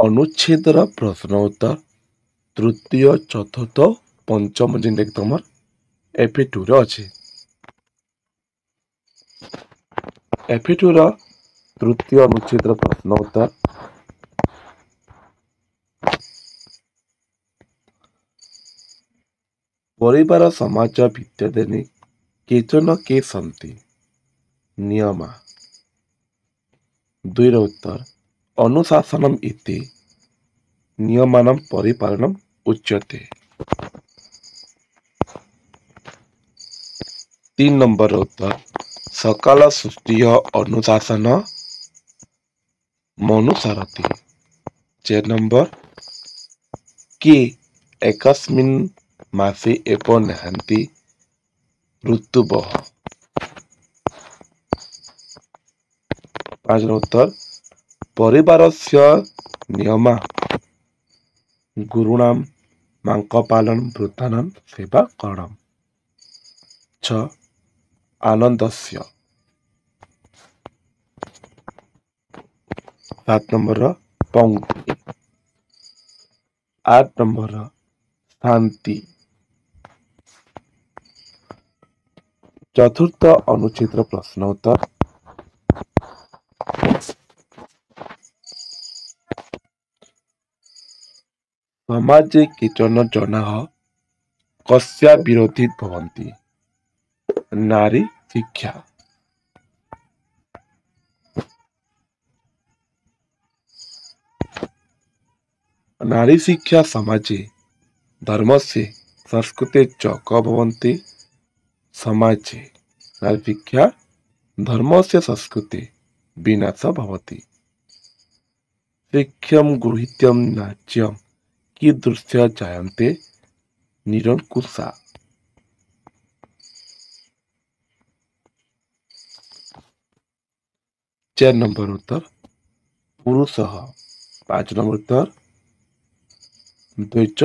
ଅନୁଚ୍ଛେଦର ପ୍ରଶ୍ନ ଉତ୍ତର ତୃତୀୟ ଚତୁର୍ଥ ପଞ୍ଚମ ଯେନ୍ଟାକି ତମର FA2 ଅଛି। FA2 ତୃତୀୟ ଅନୁଚ୍ଛେଦର ପ୍ରଶ୍ନ ଉତ୍ତର ପରିବାର ସମାଜ ଭିତ୍ତିରେ କେଚନ କେ ସନ୍ତି ନିୟମା। ଦୁଇର ଉତ୍ତର ଅନୁଶାସନମ୍ ଇତି ନିୟମାନମ୍ ପରିପାଳନମ୍ ଉଚ୍ୟତେ। 3 ନମ୍ବର ଉତ୍ତର ସକାଳ ସୃଷ୍ଟି ଅନୁଶାସନ ମନୁସାରଥି। 4 ନମ୍ବର କି ଏକସ୍ମିନ୍ ମାସେ ଏବ ନାହାନ୍ତି ଋତୁବଃ। 5 ଉତ୍ତର ପରିବାରସ୍ୟ ନିୟମା ଗୁରୁଣାମ୍ ମାଙ୍କ ପାଳନ ବୃଦ୍ଧାନାଂ ସେବା କରଣ। 6 ଆନନ୍ଦସ୍ୟ। 7 ନମ୍ବର ପଙ୍କ୍ତି। 8 ନମ୍ବର ଶାନ୍ତି। ଚତୁର୍ଥ ଅନୁଚ୍ଛେଦର ପ୍ରଶ୍ନ ଉତ୍ତର ସମାଜେ କେଚନ ଜନାଃ କସ୍ୟା ବିରୋଧୀ ଭବନ୍ତି ନାରୀ ଶିକ୍ଷା। नारी शिक्षा समाजे धर्मस्य संस्कृते च क भवन्ति समाजे नारी शिक्षा धर्मस्य संस्कृते विनाश भवति। शिक्षां गृहीत्यं नाच्यं कीदृश्य जायन्ते निरंकुशा। 4 नंबर उत्तर पुरुषः। 5 नंबर उत्तर द्वैच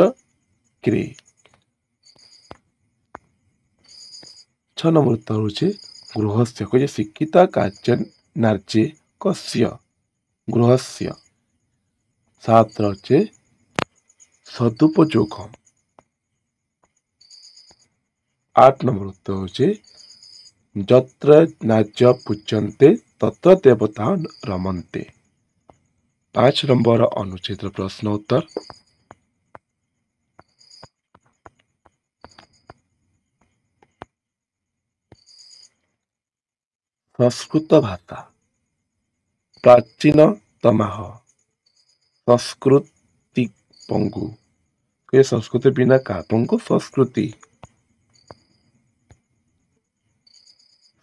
क्री। 6 नंबर उत्तर होचे गृहस्य कहे शिक्षिता कार्य नार्ये कस्य गृहस्य। 7 होचे सदुपयोगम। 8 नंबर उत्तर होचे यत्र नार्य पूज्यन्ते तत्र देवता रमन्ते। 5 नंबर अनुच्छेद प्रश्न उत्तर संस्कृत भाषा प्राचीनतमा संस्कृति पंगु के संस्कृति बिना का पंगु संस्कृति।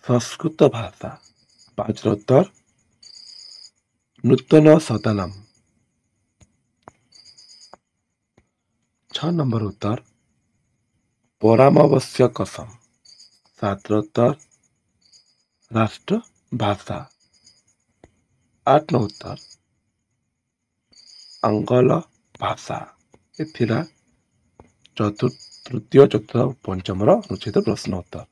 संस्कृत भाषा 5 उत्तर नूतन सदनम। 6 नंबर उत्तर परामवश्यकसम। 7 उत्तर राष्ट्र भाषा। 8 उत्तर आंगल भाषा। तृतीय चतुर्थ पंचम अनुच्छेद प्रश्न उत्तर।